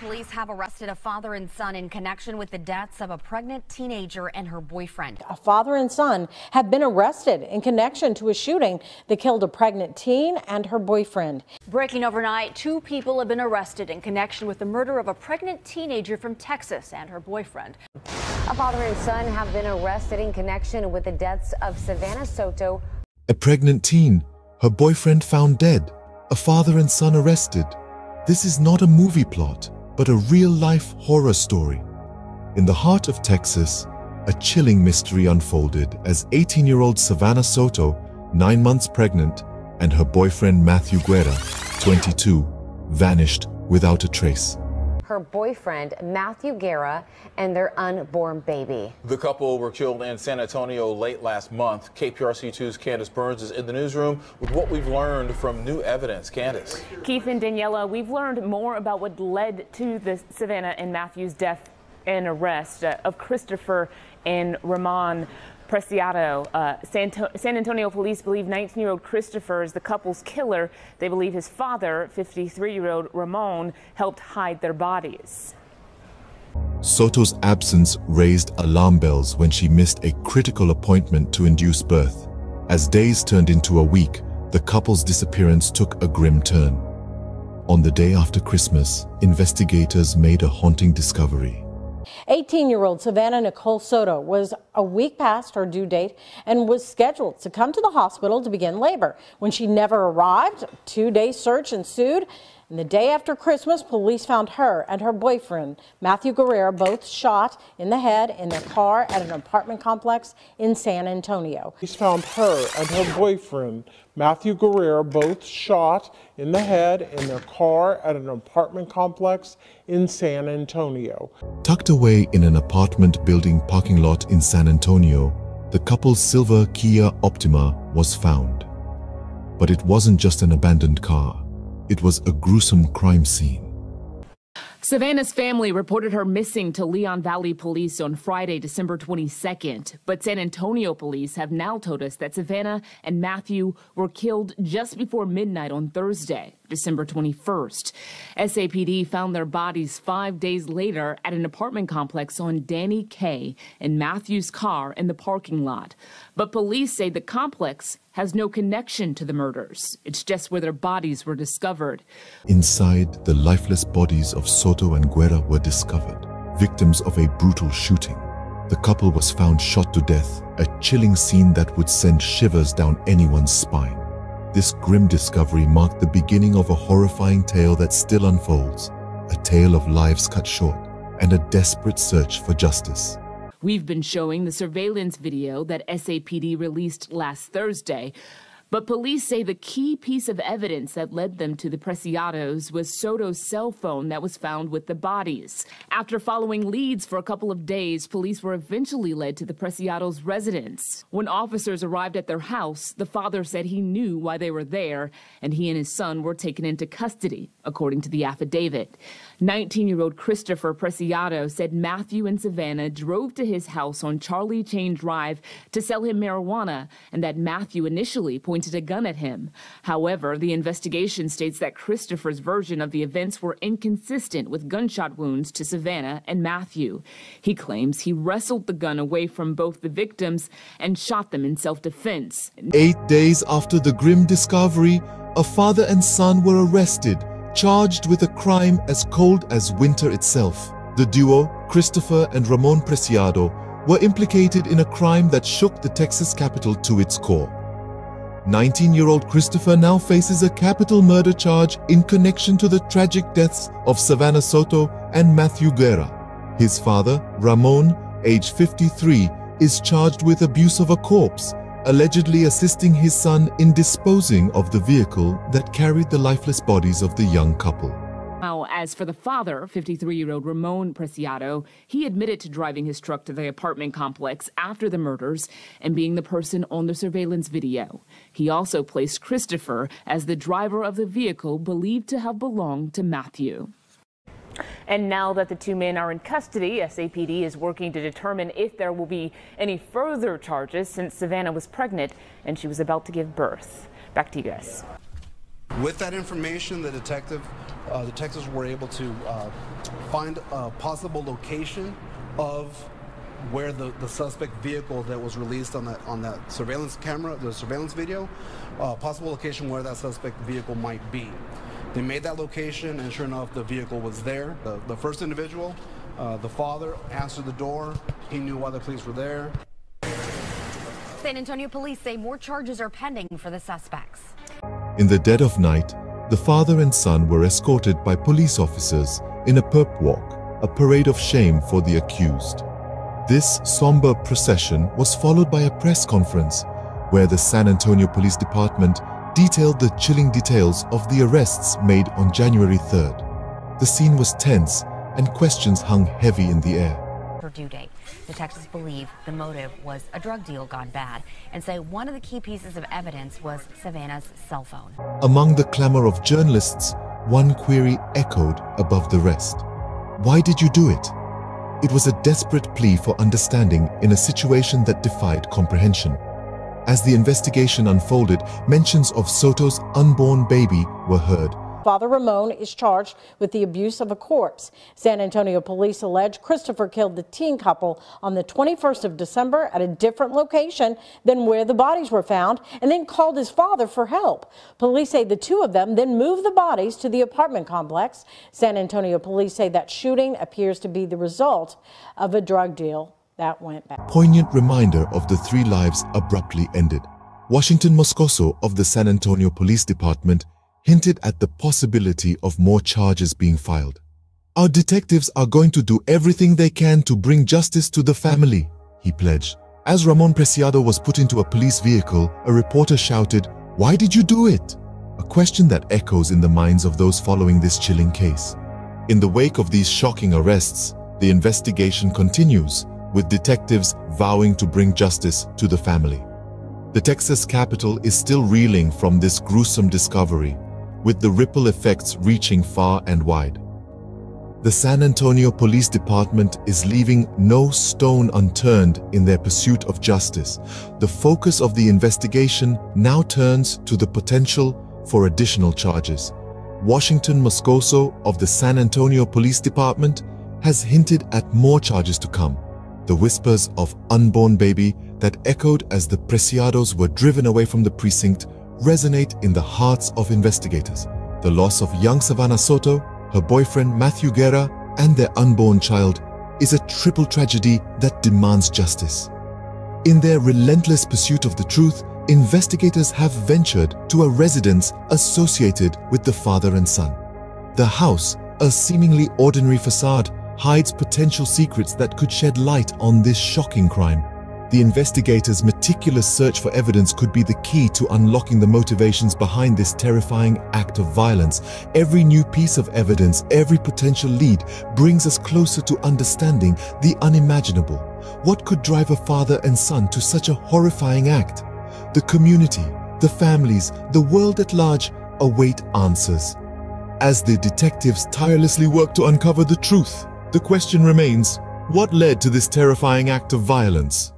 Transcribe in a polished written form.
Police have arrested a father and son in connection with the deaths of a pregnant teenager and her boyfriend. A father and son have been arrested in connection to a shooting that killed a pregnant teen and her boyfriend. Breaking overnight, 2 people have been arrested in connection with the murder of a pregnant teenager from Texas and her boyfriend. A father and son have been arrested in connection with the deaths of Savanah Soto. A pregnant teen, her boyfriend found dead, a father and son arrested. This is not a movie plot, but a real-life horror story. In the heart of Texas, a chilling mystery unfolded as 18-year-old Savanah Soto, 9 months pregnant, and her boyfriend Matthew Guerra, 22, vanished without a trace. Her boyfriend, Matthew Guerra, and their unborn baby. The couple were killed in San Antonio late last month. KPRC2's Candace Burns is in the newsroom with what we've learned from new evidence. Candace. Keith and Daniela, we've learned more about what led to the Savanah and Matthew's death and arrest of Christopher and Ramón Preciado. San Antonio police believe 19-year-old Christopher is the couple's killer. They believe his father, 53-year-old Ramón, helped hide their bodies. Soto's absence raised alarm bells when she missed a critical appointment to induce birth. As days turned into a week, the couple's disappearance took a grim turn. On the day after Christmas, investigators made a haunting discovery. 18-year-old Savanah Nicole Soto was a week past her due date and was scheduled to come to the hospital to begin labor. When she never arrived, a 2-day search ensued. And the day after Christmas, police found her and her boyfriend, Matthew Guerra, both shot in the head in their car at an apartment complex in San Antonio. Police found her and her boyfriend, Matthew Guerra, both shot in the head in their car at an apartment complex in San Antonio. Tucked away in an apartment building parking lot in San Antonio, the couple's silver Kia Optima was found. But it wasn't just an abandoned car. It was a gruesome crime scene. Savanah's family reported her missing to Leon Valley Police on Friday, December 22nd. But San Antonio police have now told us that Savanah and Matthew were killed just before midnight on Thursday, December 21st. SAPD found their bodies 5 days later at an apartment complex on Danny K in Matthew's car in the parking lot. But police say the complex has no connection to the murders. It's just where their bodies were discovered. Inside, the lifeless bodies of Soto and Guerra were discovered, victims of a brutal shooting. The couple was found shot to death, a chilling scene that would send shivers down anyone's spine. This grim discovery marked the beginning of a horrifying tale that still unfolds, a tale of lives cut short and a desperate search for justice. We've been showing the surveillance video that SAPD released last Thursday, but police say the key piece of evidence that led them to the Preciados was Soto's cell phone that was found with the bodies. After following leads for a couple of days, police were eventually led to the Preciados' residence. When officers arrived at their house, the father said he knew why they were there, and he and his son were taken into custody, according to the affidavit. 19-year-old Christopher Preciado said Matthew and Savanah drove to his house on Charlie Chain Drive to sell him marijuana, and that Matthew initially pointed a gun at him. However, the investigation states that Christopher's version of the events were inconsistent with gunshot wounds to Savanah and Matthew. He claims he wrestled the gun away from both the victims and shot them in self-defense. 8 days after the grim discovery, a father and son were arrested, charged with a crime as cold as winter itself. The duo, Christopher and Ramón Preciado, were implicated in a crime that shook the Texas capital to its core. 19-year-old Christopher now faces a capital murder charge in connection to the tragic deaths of Savanah Soto and Matthew Guerra. His father, Ramón, age 53, is charged with abuse of a corpse, allegedly assisting his son in disposing of the vehicle that carried the lifeless bodies of the young couple. Now, as for the father, 53-year-old Ramón Preciado, he admitted to driving his truck to the apartment complex after the murders and being the person on the surveillance video. He also placed Christopher as the driver of the vehicle believed to have belonged to Matthew. And now that the 2 men are in custody, SAPD is working to determine if there will be any further charges since Savanah was pregnant and she was about to give birth. Back to you guys. With that information, the detectives were able to find a possible location of where the suspect vehicle that was released on that surveillance camera, the surveillance video, possible location where that suspect vehicle might be. They made that location, and sure enough, the vehicle was there. The first individual, the father, answered the door. He knew why the police were there. San Antonio police say more charges are pending for the suspects. In the dead of night, the father and son were escorted by police officers in a perp walk, a parade of shame for the accused. This somber procession was followed by a press conference where the San Antonio Police Department detailed the chilling details of the arrests made on January 3rd. The scene was tense and questions hung heavy in the air. Her due date. Detectives believe the motive was a drug deal gone bad and say one of the key pieces of evidence was Savanah's cell phone. Among the clamor of journalists, one query echoed above the rest. Why did you do it? It was a desperate plea for understanding in a situation that defied comprehension. As the investigation unfolded, mentions of Soto's unborn baby were heard. Father Ramón is charged with the abuse of a corpse. San Antonio police allege Christopher killed the teen couple on the 21st of December at a different location than where the bodies were found, and then called his father for help. Police say the two of them then moved the bodies to the apartment complex. San Antonio police say that shooting appears to be the result of a drug deal that went bad. Poignant reminder of the three lives abruptly ended. Washington Moscoso of the San Antonio Police Department hinted at the possibility of more charges being filed. Our detectives are going to do everything they can to bring justice to the family, he pledged. As Ramón Preciado was put into a police vehicle, a reporter shouted, "Why did you do it?" A question that echoes in the minds of those following this chilling case. In the wake of these shocking arrests, the investigation continues, with detectives vowing to bring justice to the family. The Texas capital is still reeling from this gruesome discovery, with the ripple effects reaching far and wide. The San Antonio Police Department is leaving no stone unturned in their pursuit of justice. The focus of the investigation now turns to the potential for additional charges. Washington Moscoso of the San Antonio Police Department has hinted at more charges to come. The whispers of unborn baby that echoed as the Preciados were driven away from the precinct resonate in the hearts of investigators. The loss of young Savanah Soto, her boyfriend Matthew Guerra, and their unborn child is a triple tragedy that demands justice. In their relentless pursuit of the truth, investigators have ventured to a residence associated with the father and son. The house, a seemingly ordinary facade, hides potential secrets that could shed light on this shocking crime. The investigators' meticulous search for evidence could be the key to unlocking the motivations behind this terrifying act of violence. Every new piece of evidence, every potential lead brings us closer to understanding the unimaginable. What could drive a father and son to such a horrifying act? The community, the families, the world at large await answers. As the detectives tirelessly work to uncover the truth, the question remains, what led to this terrifying act of violence?